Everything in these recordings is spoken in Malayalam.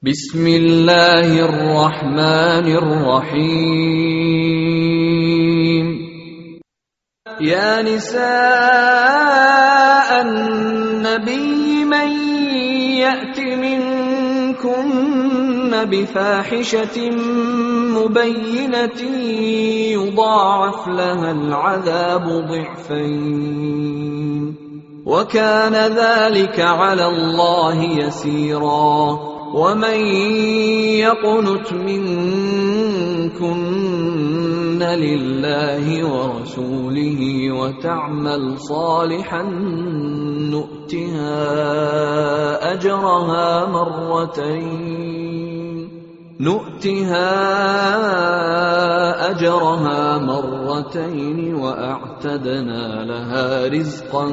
ബിസ്മില്ലാഹിർ റഹ്മാനിർ റഹീം. യാ നിസാഅൻ നബിയ്യി മൻ യഅതി മിൻകുന്ന ബിഫാഹിശത്തിൻ മുബയ്യിനത്തിൻ യുദാഅഫ് ലഹൽ അദാബു ളിഅഫൈൻ വകാന ദാലിക അലല്ലാഹി യസീറാ. ومن يقنت منكن لله ورسوله وتعمل صالحا نؤتها أجرها مرتين وأعتدنا لها رزقا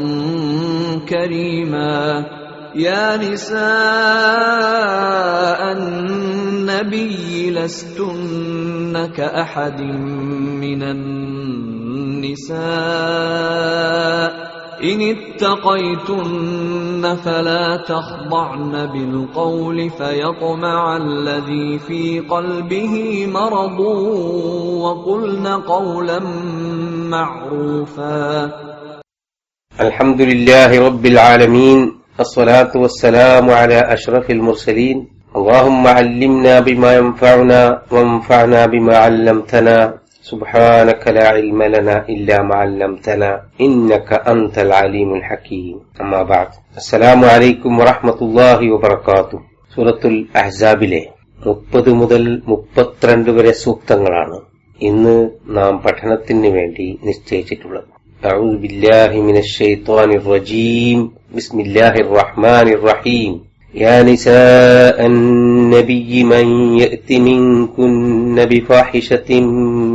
كريما. يا نساء النبي لستن كأحد من النساء إن اتقيتن فلا تخضعن بالقول فيطمع الذي في قلبه مرض وقلن قولا معروفا. الحمد لله رب العالمين الصلاة والسلام على أشرف المرسلين. اللهم علمنا بما ينفعنا وانفعنا بما علمتنا. سبحانك لا علم لنا إلا ما علمتنا إنك أنت العليم الحكيم. أما بعد. السلام عليكم ورحمة الله وبركاته. സൂറത്തുൽ അഹ്സാബിലെ 30 മുതൽ 32 വരെ സൂക്തങ്ങളാണ് ഇന്ന് നാം പഠനത്തിന് വേണ്ടി നിശ്ചയിച്ചിട്ടുള്ളത്. أعوذ بالله من الشيطان الرجيم. بسم الله الرحمن الرحيم. يا نساء النبي من يأت منكن بفاحشة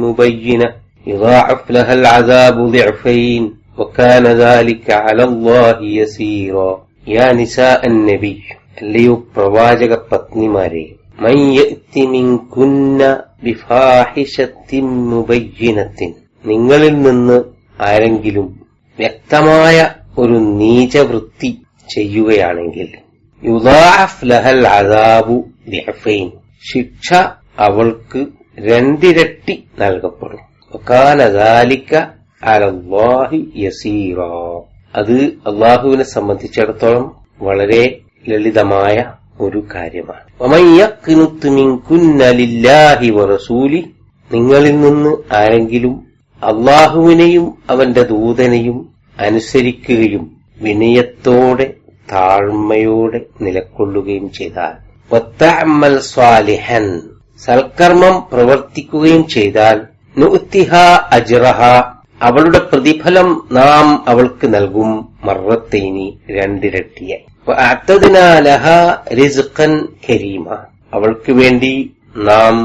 مبينة يضاعف لها العذاب ضعفين وكان ذلك على الله يسيرا. يا نساء النبي അല്ലയോ പ്രവാചക പത്നിമാരെ, മൻ യഅതി മിൻകുന്ന ബിഫാഹിശത്തിൻ മുബയ്യിനത്തിൻ, നിങ്ങളിൽ നിന്ന് ആരെങ്കിലും വ്യക്തമായ ഒരു നീചവൃത്തി ചെയ്യുകയാണെങ്കിൽ യുദാഅഫ് ലഹൽ അദാബു ദിഅഫൈൻ, ശിക്ഷ അവൾക്ക് രണ്ടിരട്ടി നൽകപ്പെടും. വകാന ദാലിക അലല്ലാഹി യസീറാ, അത് അല്ലാഹുവിനെ സംബന്ധിച്ചിടത്തോളം വളരെ ലളിതമായ ഒരു കാര്യമാണ്. വമൻ യഖ്നുത് മിൻകുന്ന ലില്ലാഹി വറസൂലി, നിങ്ങളിൽ നിന്ന് ആരെങ്കിലും അള്ളാഹുവിനെയും അവന്റെ ദൂതനെയും അനുസരിക്കുകയും വിനയത്തോടെ താഴ്മയോടെ നിലകൊള്ളുകയും ചെയ്താൽ, വതഅമൽ സ്വാലിഹൻ, സൽക്കർമ്മം പ്രവർത്തിക്കുകയും ചെയ്താൽ, നുഅ്തിഹാ അജ്റഹ, അവളുടെ പ്രതിഫലം നാം അവൾക്ക് നൽകും, മർറത്തൈനി, രണ്ടിരട്ടിയായി. വഅഅതനാ ലഹാ റിസ്ഖൻ കരീമ, അവൾക്ക് വേണ്ടി നാം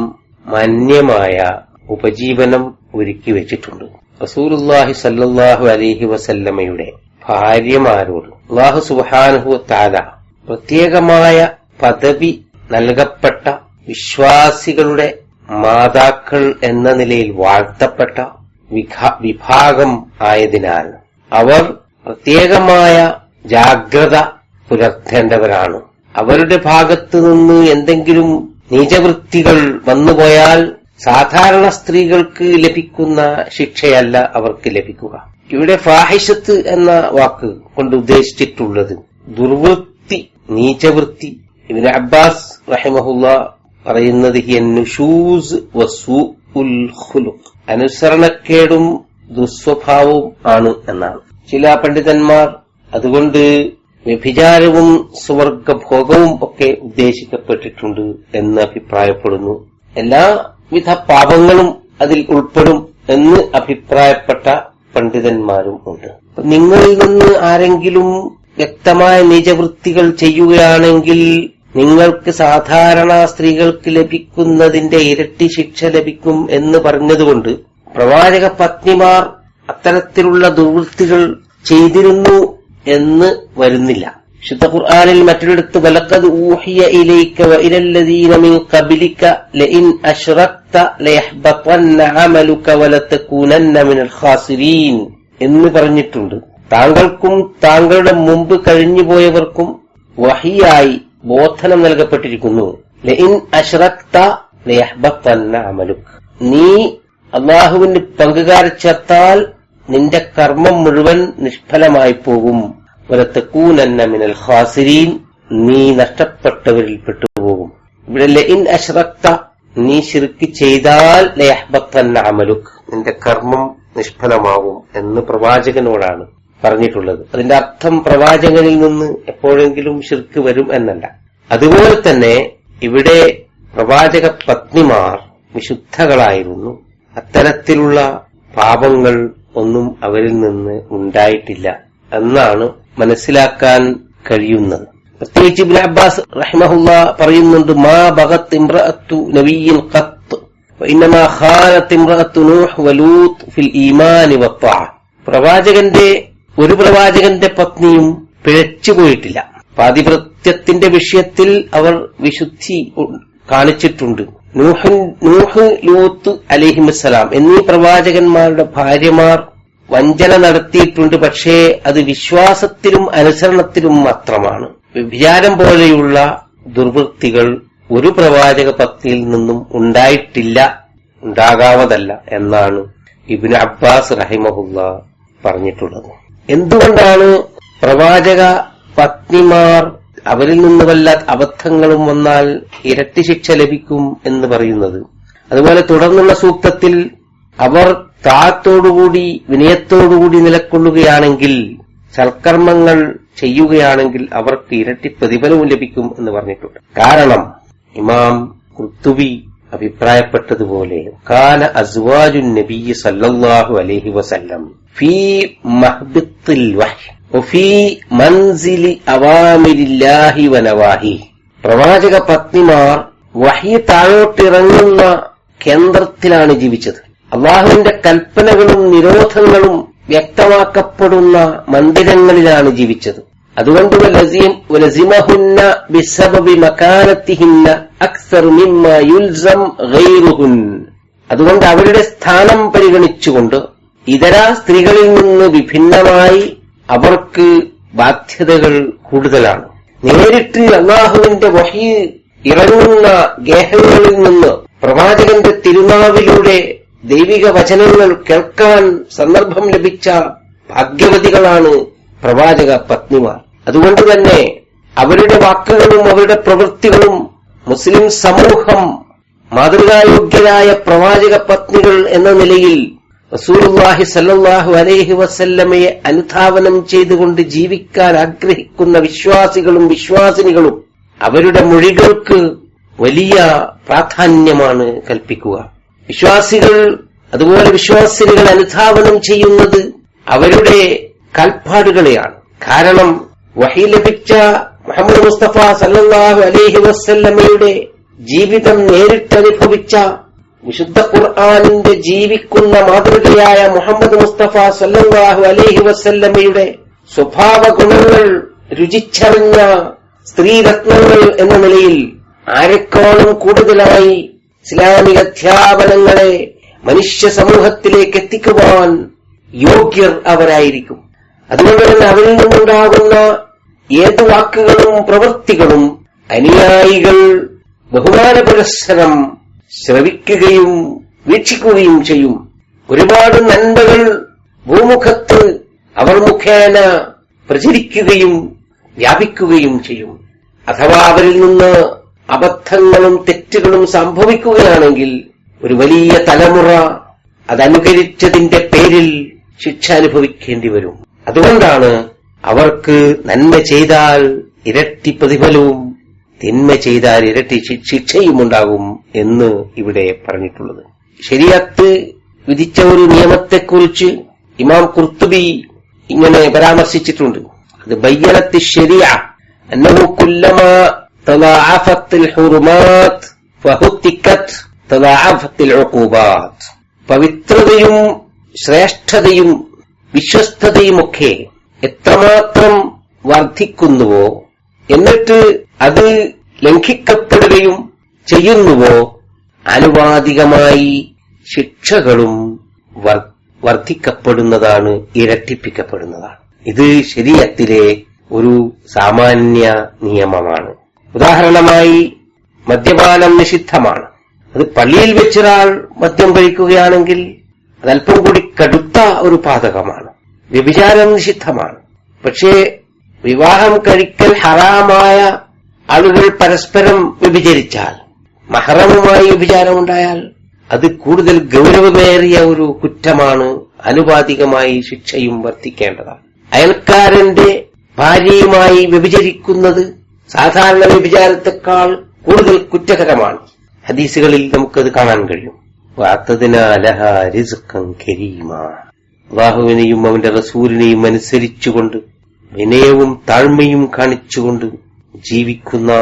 മാന്യമായ ഉപജീവനം ഒരുക്കി വെച്ചിട്ടുണ്ട്. റസൂലുള്ളാഹി സ്വല്ലല്ലാഹു അലൈഹി വസല്ലമയുടെ ഭാര്യമാരോട് അല്ലാഹു സുബ്ഹാനഹു വ തആല പ്രത്യേകമായ പദവി നൽകപ്പെട്ട വിശ്വാസികളുടെ മാതാക്കൾ എന്ന നിലയിൽ വാഴ്ത്തപ്പെട്ട വിഭാഗം ആയതിനാൽ അവർ പ്രത്യേകമായ ജാഗ്രത പുലർത്തേണ്ടവരാണ്. അവരുടെ ഭാഗത്തു നിന്ന് എന്തെങ്കിലും നീചവൃത്തികൾ വന്നുപോയാൽ സാധാരണ സ്ത്രീകൾക്ക് ലഭിക്കുന്ന ശിക്ഷയല്ല അവർക്ക് ലഭിക്കുക. ഇവിടെ ഫാഹിഷത്ത് എന്ന വാക്ക് കൊണ്ട് ഉദ്ദേശിച്ചിട്ടുള്ളത് ദുർവൃത്തി, നീചവൃത്തി. ഇബ്നു അബ്ബാസ് റഹിമഹുല്ലാ പറയുന്നത് നുശൂസ് വസൂഉൽ ഖുലുഖ്, അനുസരണക്കേടും ദുസ്വഭാവവും ആണ് എന്നാണ്. ചില പണ്ഡിതന്മാർ അതുകൊണ്ട് വ്യഭിചാരവും സുവർഗഭോഗവും ഒക്കെ ഉദ്ദേശിക്കപ്പെട്ടിട്ടുണ്ട് എന്ന് അഭിപ്രായപ്പെടുന്നു. എല്ലാവിധ പാപങ്ങളും അതിൽ ഉൾപ്പെടും എന്ന് അഭിപ്രായപ്പെട്ട പണ്ഡിതന്മാരും ഉണ്ട്. നിങ്ങളിൽ നിന്ന് ആരെങ്കിലും വ്യക്തമായ നീചവൃത്തികൾ ചെയ്യുകയാണെങ്കിൽ നിങ്ങൾക്ക് സാധാരണ സ്ത്രീകൾക്ക് ലഭിക്കുന്നതിന്റെ ഇരട്ടി ശിക്ഷ ലഭിക്കും എന്ന് പറഞ്ഞതുകൊണ്ട് പ്രവാചക പത്നിമാർ അത്തരത്തിലുള്ള ദുർവൃത്തികൾ ചെയ്തിരുന്നു എന്ന് വരുന്നില്ല. വിശുദ്ധ ഖുർആനിൽ മറ്റൊരിടത്ത് വലഖദ് ഊഹിയ ഇലൈക വഇലല്ലദീന മിൻ ഖബ്ലിക ലഇൻ അശ്റക്ത ലയഹ്ബതന്ന അമലുക വലതകൂനന്ന മിനൽ ഖാസിരീൻ എന്ന് പറഞ്ഞിട്ടുണ്ട്. താങ്കൾക്കും താങ്കളുടെ മുമ്പ് കഴിഞ്ഞുപോയവർക്കും വഹിയായി ബോധനം നൽകപ്പെട്ടിരിക്കുന്നു. ലഇൻ അശ്റക്ത ലയഹ്ബത്തന്ന അമലുക്, നീ അല്ലാഹുവിന് പങ്കുകാരെ ചേർത്താൽ നിന്റെ കർമ്മം മുഴുവൻ നിഷ്ഫലമായി പോകും. വലതകൂനന്ന മിനൽ ഖാസിരീൻ, നീ നഷ്ടപ്പെട്ടവരിൽ പെട്ടുപോകും. ഇവിടെ ലഇൻ അശ്റക്ത, നീ ശിർക്ക് ചെയ്താൽ ലയഹ്ബത്തന്ന അമലുക്, നിന്റെ കർമ്മം നിഷ്ഫലമാകും എന്ന് പ്രവാചകനോടാണ് പറഞ്ഞിട്ടുള്ളത്. അതിന്റെ അർത്ഥം പ്രവാചകനിൽ നിന്ന് എപ്പോഴെങ്കിലും ശിർക്ക് വരും എന്നല്ല. അതുപോലെ തന്നെ ഇവിടെ പ്രവാചക പത്നിമാർ വിശുദ്ധകളായിരുന്നു. അത്തരത്തിലുള്ള പാപങ്ങൾ ഒന്നും അവരിൽ നിന്ന് ഉണ്ടായിട്ടില്ല എന്നാണ് മനസ്സിലാക്കാൻ കഴിയുന്നത്. പ്രത്യേകിച്ച് ഇബ്നു അബ്ബാസ് റഹിമഹുല്ലാ പറയുന്നുണ്ട്, മാ ബഗത് ഇംറഅത്തു നബിയ്യിൻ ഖത്ത് വഇന്നമാ ഖാനത് ഇംറഅത്തു നൂഹ് വലൂത്ത് ഫിൽ ഈമാനി വത്വഅ. ഒരു പ്രവാചകന്റെ പത്നിയും പിഴച്ചുപോയിട്ടില്ല. പാതിവൃത്യത്തിന്റെ വിഷയത്തിൽ അവർ വിശുദ്ധി കാണിച്ചിട്ടുണ്ട്. നൂഹ്, ലൂത്ത് അലൈഹിമുസ്സലാം എന്നീ പ്രവാചകന്മാരുടെ ഭാര്യമാർ വഞ്ചന നടത്തിയിട്ടുണ്ട്. പക്ഷേ അത് വിശ്വാസത്തിലും അനുസരണത്തിലും മാത്രമാണ്. വ്യഭിചാരം പോലെയുള്ള ദുർവൃത്തികൾ ഒരു പ്രവാചക പത്നിയിൽ നിന്നും ഉണ്ടായിട്ടില്ല, ഉണ്ടാകാവതല്ല എന്നാണ് ഇബ്നു അബ്ബാസ് റഹിമഹുല്ലാ പറഞ്ഞിട്ടുള്ളത്. എന്തുകൊണ്ടാണ് പ്രവാചക പത്നിമാർ അവരിൽ നിന്ന് വല്ല അബദ്ധങ്ങളും വന്നാൽ ഇരട്ടി ശിക്ഷ ലഭിക്കും എന്ന് പറയുന്നത്? അതുപോലെ തുടർന്നുള്ള സൂക്തത്തിൽ അവർ താഴത്തോടുകൂടി വിനയത്തോടുകൂടി നിലകൊള്ളുകയാണെങ്കിൽ, സൽക്കർമ്മങ്ങൾ ചെയ്യുകയാണെങ്കിൽ അവർക്ക് ഇരട്ടി പ്രതിഫലവും ലഭിക്കും എന്ന് പറഞ്ഞിട്ടുണ്ട്. കാരണം ഇമാം ഖുർത്തുബി അഭിപ്രായപ്പെട്ടതുപോലെ കാന അസ്വാജുൻ നബിയ്യി സല്ലല്ലാഹു അലൈഹി വസല്ലം ഫീ മഹ്ബിത്തിൽ വഹ്യ് വഫീ മൻസിലി അവാമിരില്ലാഹി വനവാഹി. പ്രവാചക പത്നിമാർ വഹ്യ് താഴോട്ടിറങ്ങുന്ന കേന്ദ്രത്തിലാണ് ജീവിച്ചത്. അള്ളാഹുവിന്റെ കൽപ്പനകളും നിരോധങ്ങളും വ്യക്തമാക്കപ്പെടുന്ന മന്ദിരങ്ങളിലാണ് ജീവിച്ചത്. അതുകൊണ്ട് വലസിമഹുന്ന ബിസബബി മകാനത്തിഹിന്ന അക്സർ മിമ്മാ യുൽസം ഗൈറുഹുൻ. അതുകൊണ്ട് അവരുടെ സ്ഥാനം പരിഗണിച്ചുകൊണ്ട് ഇതര സ്ത്രീകളിൽ നിന്ന് വിഭിന്നമായി അവർക്ക് ബാധ്യതകൾ കൂടുതലാണ്. നേരിട്ട് അല്ലാഹുവിന്റെ വഹ്യ് ഇറങ്ങുന്ന ഗേഹങ്ങളിൽ നിന്ന് പ്രവാചകന്റെ തിരുനാവിലൂടെ ദൈവിക വചനങ്ങൾ കേൾക്കാൻ സന്ദർഭം ലഭിച്ച ഭാഗ്യവതികളാണ് പ്രവാചക പത്നിമാർ. അതുകൊണ്ട് തന്നെ അവരുടെ വാക്കുകളും അവരുടെ പ്രവൃത്തികളും മുസ്ലിം സമൂഹം മാതൃകായോഗ്യരായ പ്രവാചക പത്നികൾ എന്ന നിലയിൽ റസൂലുള്ളാഹി സ്വല്ലല്ലാഹു അലൈഹി വസല്ലമയെ അനുധാവനം ചെയ്തുകൊണ്ട് ജീവിക്കാൻ ആഗ്രഹിക്കുന്ന വിശ്വാസികളും വിശ്വാസിനികളും അവരുടെ മൊഴികൾക്ക് വലിയ പ്രാധാന്യമാണ് കൽപ്പിക്കുക. വിശ്വാസികൾ അതുപോലെ വിശ്വാസിനികൾ അനുധാവനം ചെയ്യുന്നത് അവരുടെ കാൽപ്പാടുകളെയാണ്. കാരണം വഹി ലഭിച്ച മുഹമ്മദ് മുസ്തഫ സല്ലല്ലാഹു അലൈഹി വസല്ലമയുടെ ജീവിതം നേരിട്ടനുഭവിച്ച വിശുദ്ധ ഖുർആനിന്റെ ജീവിക്കുന്ന മാതൃകയായ മുഹമ്മദ് മുസ്തഫ സല്ലല്ലാഹു അലൈഹി വസല്ലമയുടെ സ്വഭാവ ഗുണങ്ങൾ രുചിച്ചറിഞ്ഞ സ്ത്രീരത്നങ്ങൾ എന്ന നിലയിൽ ആരെക്കാളും കൂടുതലായി ഇസ്ലാമിക അധ്യാപനങ്ങളെ മനുഷ്യ സമൂഹത്തിലേക്ക് എത്തിക്കുവാൻ യോഗ്യർ അവരായിരിക്കും. അതുകൊണ്ട് തന്നെ അവരിൽ നിന്നുണ്ടാകുന്ന ഏത് വാക്കുകളും പ്രവൃത്തികളും അനുയായികൾ ബഹുമാനപുരസ്സരം ശ്രവിക്കുകയും വീക്ഷിക്കുകയും ചെയ്യും. ഒരുപാട് നന്മകൾ ഭൂമുഖത്ത് അവർ മുഖേന പ്രചരിക്കുകയും വ്യാപിക്കുകയും ചെയ്യും. അഥവാ അവരിൽ നിന്ന് അബദ്ധങ്ങളും തെറ്റുകളും സംഭവിക്കുകയാണെങ്കിൽ ഒരു വലിയ തലമുറ അതനുകരിച്ചതിന്റെ പേരിൽ ശിക്ഷ അനുഭവിക്കേണ്ടി വരും. അതുകൊണ്ടാണ് അവർക്ക് നന്മ ചെയ്താൽ ഇരട്ടി പ്രതിഫലവും തിന്മ ചെയ്താൽ ഇരട്ടി ശിക്ഷയും ഉണ്ടാകും എന്ന് ഇവിടെ പറഞ്ഞിട്ടുള്ളത്. ശരീഅത്ത് വിധിച്ച ഒരു നിയമത്തെക്കുറിച്ച് ഇമാം ഖുർത്തുബി ഇങ്ങനെ പരാമർശിച്ചിട്ടുണ്ട്. അത് ബയ്യനത്തി ശരീഅ അന്നഹു കുല്ലമാ തളാഅഫത്തിൽ ഹുറുമാത് ഫഹുത്തിക്കത് തളാഅഫത്തിൽ ഉഖൂബാത്. പവിത്രതയും ശ്രേഷ്ഠതയും വിശ്വസ്തതയുമൊക്കെ എത്രമാത്രം വർദ്ധിക്കുന്നുവോ എന്നിട്ട് അത് ലംഘിക്കപ്പെടുകയും ചെയ്യുന്നുവോ ആനുപാതികമായി ശിക്ഷകളും വർദ്ധിക്കപ്പെടുന്നതാണ്, ഇരട്ടിപ്പിക്കപ്പെടുന്നതാണ്. ഇത് ശരീഅത്തിലെ ഒരു സാമാന്യ നിയമമാണ്. ഉദാഹരണമായി മദ്യപാനം നിഷിദ്ധമാണ്. അത് പള്ളിയിൽ വെച്ചൊരാൾ മദ്യം കഴിക്കുകയാണെങ്കിൽ അതല്പം കൂടി കടുത്ത ഒരു പാതകമാണ്. വ്യഭിചാരം നിഷിദ്ധമാണ്. പക്ഷേ വിവാഹം കഴിക്കൽ ഹറാമായ ആളുകൾ പരസ്പരം വ്യഭിചരിച്ചാൽ, മഹറമുമായി വ്യഭിചാരമുണ്ടായാൽ അത് കൂടുതൽ ഗൗരവമേറിയ ഒരു കുറ്റമാണ്. ആനുപാതികമായി ശിക്ഷയും വർദ്ധിക്കേണ്ടതാണ്. അയൽക്കാരന്റെ ഭാര്യയുമായി വ്യഭിചരിക്കുന്നത് സാധാരണ വ്യഭിചാരത്തെക്കാൾ കൂടുതൽ കുറ്റകരമാണ്. ഹദീസുകളിൽ നമുക്കത് കാണാൻ കഴിയും. അല്ലാഹുവിനെയും അവന്റെ റസൂലിനെയും അനുസരിച്ചുകൊണ്ട് വിനയവും താഴ്മയും കാണിച്ചുകൊണ്ട് ജീവിക്കുന്ന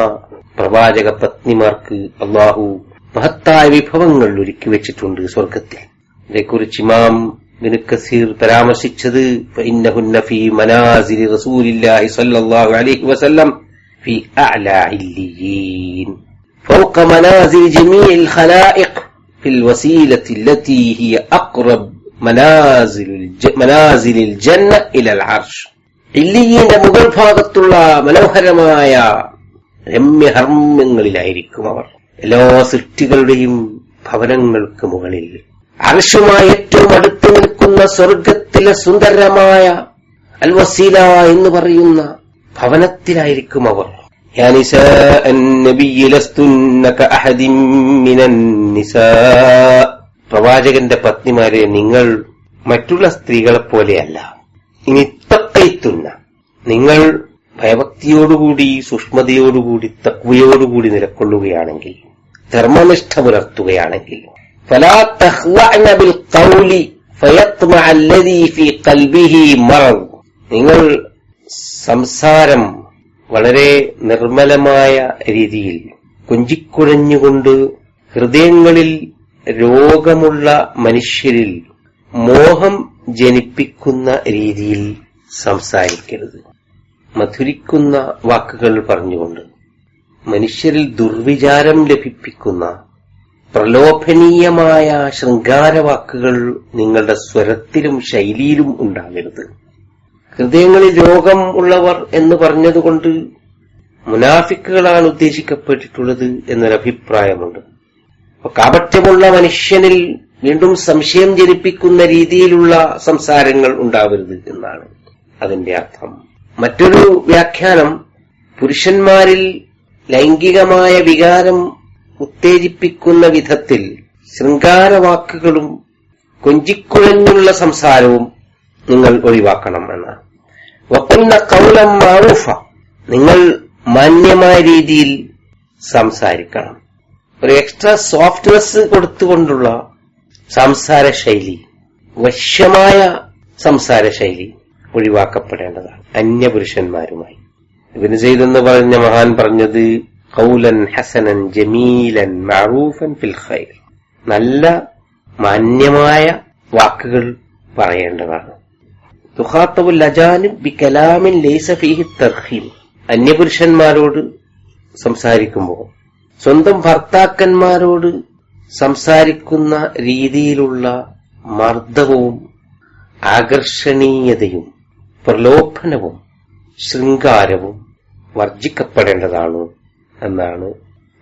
പ്രവാചക പത്നിമാർക്ക് അല്ലാഹു മഹത്തായ വിഭവങ്ങൾ ഒരുക്കി വെച്ചിട്ടുണ്ട് സ്വർഗത്തിൽ. ഇതേക്കുറിച്ച് ഇമാം ഇബ്നു കസീർ പരാമർശിച്ചത് ഫഇന്നഹുന്ന ഫീ മനാസിലി റസൂലില്ലാഹി സ്വല്ലല്ലാഹു അലൈഹി വസല്ലം ഫീ അഅലാ ഇല്ലിയീൻ ഫൗക മനാസിൽ ജമീഇൽ ഖലായിഖ് ഫിൽ വസീലത്തി അല്ലതി ഹിയ അഖ്റബ് മനാസിലിൽ ജന്ന ഇലൽ അർശ്. ഇല്ലിയീന്റെ മുകൾ ഭാഗത്തുള്ള മനോഹരമായ രമ്യഹർമ്മ്യങ്ങളിലായിരിക്കും അവർ. എല്ലാ സൃഷ്ടികളുടെയും ഭവനങ്ങൾക്ക് മുകളിൽ അർശുമായി ഏറ്റവും അടുത്തു നിൽക്കുന്ന സ്വർഗത്തിലെ സുന്ദരമായ അൽ വസീല എന്ന് പറയുന്ന ഭവനത്തിലായിരിക്കും അവർ. യാ നിസാ അൻ-നബിയ്യ ലസ്തുന്ന കഅഹദിൻ മിനൻ നിസാ. പ്രവാചകന്റെ പത്നിമാരെ, നിങ്ങൾ മറ്റുള്ള സ്ത്രീകളെ പോലെയല്ല. ഇനി തഖൈതുന്ന, നിങ്ങൾ ഭയഭക്തിയോടുകൂടി സൂക്ഷ്മതയോടുകൂടി തഖ്വയോടുകൂടി നിലകൊള്ളുകയാണെങ്കിൽ, ധർമ്മനിഷ്ഠ പുലർത്തുകയാണെങ്കിൽ, ഫലാ തഖ്ലഅന ബിൽ ഖൗലി ഫയത്മഅ അല്ലദീ ഫീ ഖൽബിഹി മറദ്. നിങ്ങൾ സംസാരം വളരെ നിർമ്മലമായ രീതിയിൽ കൊഞ്ചിക്കുഴഞ്ഞുകൊണ്ട് ഹൃദയങ്ങളിൽ രോഗമുള്ള മനുഷ്യരിൽ മോഹം ജനിപ്പിക്കുന്ന രീതിയിൽ സംസാരിക്കരുത്. മധുരിക്കുന്ന വാക്കുകൾ പറഞ്ഞുകൊണ്ട് മനുഷ്യരിൽ ദുർവിചാരം ലഭിപ്പിക്കുന്ന പ്രലോഭനീയമായ ശൃംഗാരവാക്കുകൾ നിങ്ങളുടെ സ്വരത്തിലും ശൈലിയിലും ഉണ്ടാകരുത്. ഹൃദയങ്ങളിൽ രോഗം ഉള്ളവർ എന്ന് പറഞ്ഞതുകൊണ്ട് മുനാഫിക്കുകളാണ് ഉദ്ദേശിക്കപ്പെട്ടിട്ടുള്ളത് എന്നൊരഭിപ്രായമുണ്ട്. അപ്പൊ കാപട്യമുള്ള മനുഷ്യനിൽ വീണ്ടും സംശയം ജനിപ്പിക്കുന്ന രീതിയിലുള്ള സംസാരങ്ങൾ ഉണ്ടാവരുത് എന്നാണ് അതിന്റെ അർത്ഥം. മറ്റൊരു വ്യാഖ്യാനം, പുരുഷന്മാരിൽ ലൈംഗികമായ വികാരം ഉത്തേജിപ്പിക്കുന്ന വിധത്തിൽ ശൃംഗാരവാക്കുകളും കൊഞ്ചിക്കുഴഞ്ഞുള്ള സംസാരവും നിങ്ങൾ ഒഴിവാക്കണം എന്നാണ്. വഖുൽന ഖൗലൻ മഅറൂഫ, നിങ്ങൾ മാന്യമായ രീതിയിൽ സംസാരിക്കണം. ഒരു എക്സ്ട്രാ സോഫ്റ്റ്നെസ് കൊടുത്തുകൊണ്ടുള്ള സംസാര ശൈലി, വശ്യമായ സംസാര ശൈലി ഒഴിവാക്കപ്പെടേണ്ടതാണ് അന്യപുരുഷന്മാരുമായി. ഇബ്നു സയ്യിദ് എന്ന് പറഞ്ഞ മഹാൻ പറഞ്ഞത് ഖൗലൻ ഹസനൻ ജമീലൻ മഅറൂഫൻ ഫിൽ ഖൈർ, നല്ല മാന്യമായ വാക്കുകൾ പറയേണ്ടതാണ്. തുഖാത്തബുൽ അജാനിബ് ബികലാമിൻ ലൈസ ഫീഹി തർഖീം, അന്യപുരുഷന്മാരോട് സംസാരിക്കുമ്പോൾ സ്വന്തം ഭർത്താക്കന്മാരോട് സംസാരിക്കുന്ന രീതിയിലുള്ള മർദ്ദവും ആകർഷണീയതയും പ്രലോഭനവും ശൃംഗാരവും വർജിക്കപ്പെടേണ്ടതാണ് എന്നാണ്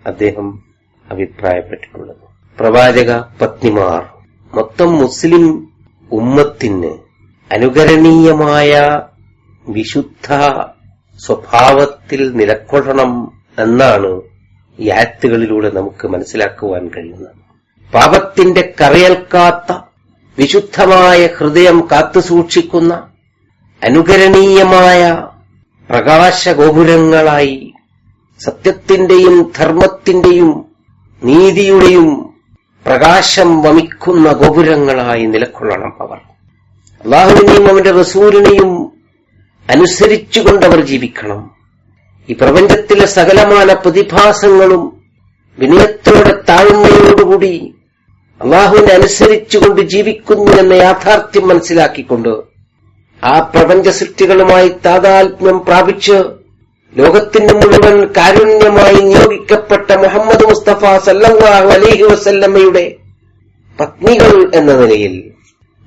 അദ്ദേഹം അഭിപ്രായപ്പെട്ടിട്ടുള്ളത്. പ്രവാചക പത്നിമാർ മൊത്തം മുസ്ലിം ഉമ്മത്തിന് അനുകരണീയമായ വിശുദ്ധ സ്വഭാവത്തിൽ നിലകൊള്ളണം എന്നാണ് ഈ ആയത്തുകളിലൂടെ നമുക്ക് മനസ്സിലാക്കുവാൻ കഴിയുന്നത്. പാപത്തിന്റെ കറയേൽക്കാത്ത വിശുദ്ധമായ ഹൃദയം കാത്തുസൂക്ഷിക്കുന്ന അനുകരണീയമായ പ്രകാശഗോപുരങ്ങളായി സത്യത്തിന്റെയും ധർമ്മത്തിന്റെയും നീതിയുടെയും പ്രകാശം വമിക്കുന്ന ഗോപുരങ്ങളായി നിലകൊള്ളണം അവർ. അല്ലാഹുവിനെയും അവന്റെ റസൂലിനെയും അനുസരിച്ചുകൊണ്ടവർ ജീവിക്കണം. ഈ പ്രപഞ്ചത്തിലെ സകലമാന പ്രതിഭാസങ്ങളും വിനയത്തോടെ താഴ്മയോടുകൂടി അല്ലാഹുവിനെ അനുസരിച്ചുകൊണ്ട് ജീവിക്കുന്നു എന്ന യാഥാർത്ഥ്യം മനസ്സിലാക്കിക്കൊണ്ട് ആ പ്രപഞ്ച സൃഷ്ടികളുമായി താതാത്മ്യം പ്രാപിച്ച് ലോകത്തിന് മുഴുവൻ കാരുണ്യമായി നിയോഗിക്കപ്പെട്ട മുഹമ്മദ് മുസ്തഫ സല്ലല്ലാഹു അലൈഹി വസല്ലമയുടെ പത്നികൾ എന്ന നിലയിൽ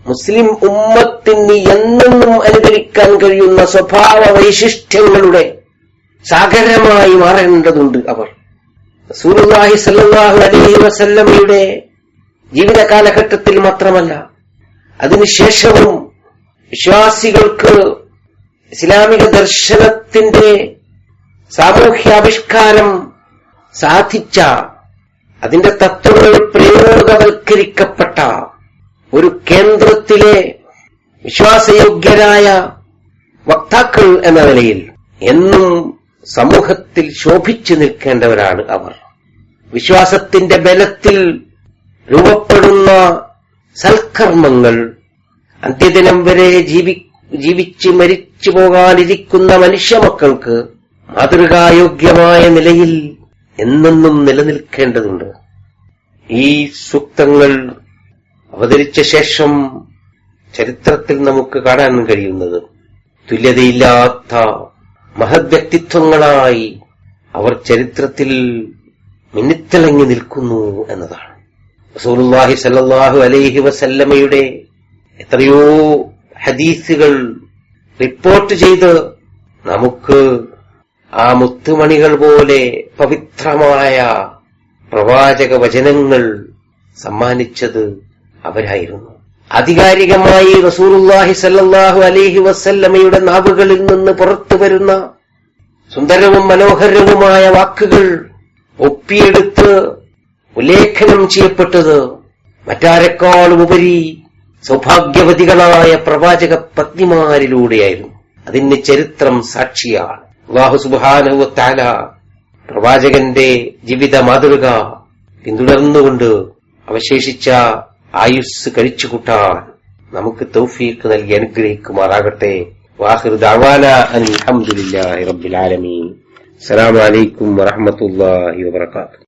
മുസ്ലിം ഉമ്മത്തിന് എന്നെന്നും അനുകരിക്കാൻ കഴിയുന്ന സ്വഭാവ വൈശിഷ്ട്യങ്ങളുടെ സാഗരമായി മാറേണ്ടതുണ്ട്. അവർ റസൂലുള്ളാഹി സ്വല്ലല്ലാഹു അലൈഹി വസല്ലമയുടെ ജീവിത കാലഘട്ടത്തിൽ മാത്രമല്ല, അതിനുശേഷവും വിശ്വാസികൾക്ക് ഇസ്ലാമിക ദർശനത്തിന്റെ സാമൂഹ്യാവിഷ്കാരം സാധിച്ച, അതിന്റെ തത്വങ്ങൾ പ്രയോഗവൽക്കരിക്കപ്പെട്ട ഒരു കേന്ദ്രത്തിലെ വിശ്വാസയോഗ്യരായ വക്താക്കൾ എന്ന നിലയിൽ എന്നും സമൂഹത്തിൽ ശോഭിച്ചു നിൽക്കേണ്ടവരാണ് അവർ. വിശ്വാസത്തിന്റെ ബലത്തിൽ രൂപപ്പെടുന്ന സൽക്കർമ്മങ്ങൾ അന്ത്യദിനം വരെ ജീവിച്ച് മരിച്ചു പോകാനിരിക്കുന്ന മനുഷ്യമക്കൾക്ക് മാതൃകായോഗ്യമായ നിലയിൽ എന്നെന്നും നിലനിൽക്കേണ്ടതുണ്ട്. ഈ സൂക്തങ്ങൾ അവതരിച്ച ശേഷം ചരിത്രത്തിൽ നമുക്ക് കാണാൻ കഴിയുന്നത് തുല്യതയില്ലാത്ത മഹത് വ്യക്തിത്വങ്ങളായി അവർ ചരിത്രത്തിൽ മിന്നിത്തിളങ്ങി നിൽക്കുന്നു എന്നതാണ്. റസൂലുള്ളാഹി സ്വല്ലല്ലാഹു അലൈഹി വസല്ലമയുടെ എത്രയോ ഹദീസുകൾ റിപ്പോർട്ട് ചെയ്ത് നമുക്ക് ആ മുത്തുമണികൾ പോലെ പവിത്രമായ പ്രവാചക വചനങ്ങൾ സമ്മാനിച്ചത് അവരായിരുന്നു. ആധികാരികമായി റസൂലുള്ളാഹി സ്വല്ലല്ലാഹു അലൈഹി വസല്ലമയുടെ നാവുകളിൽ നിന്ന് പുറത്തുവരുന്ന സുന്ദരവും മനോഹരവുമായ വാക്കുകൾ ഒപ്പിയെടുത്ത് ഉല്ലേഖനം ചെയ്യപ്പെട്ടത് മറ്റാരെക്കാളും ഉപരി സൗഭാഗ്യവതികളായ പ്രവാചക പത്നിമാരിലൂടെയായിരുന്നു. അതിന് ചരിത്രം സാക്ഷിയാണ്. അല്ലാഹു സുബ്ഹാനഹു വ തആല പ്രവാചകന്റെ ജീവിത മാതൃക പിന്തുടർന്നുകൊണ്ട് അവശേഷിച്ച ആയുസ് കഴിച്ചുകൂട്ടാൻ നമുക്ക് തൗഫീഖ് നൽകി അനുഗ്രഹിക്കുമാറാകട്ടെ. വാഖിറു ദഅവാനാ അൽഹംദുലില്ലാഹി റബ്ബിൽ ആലമീൻ. അസ്സലാമു അലൈക്കും വറഹ്മത്തുള്ളാഹി വബറകാതുഹു.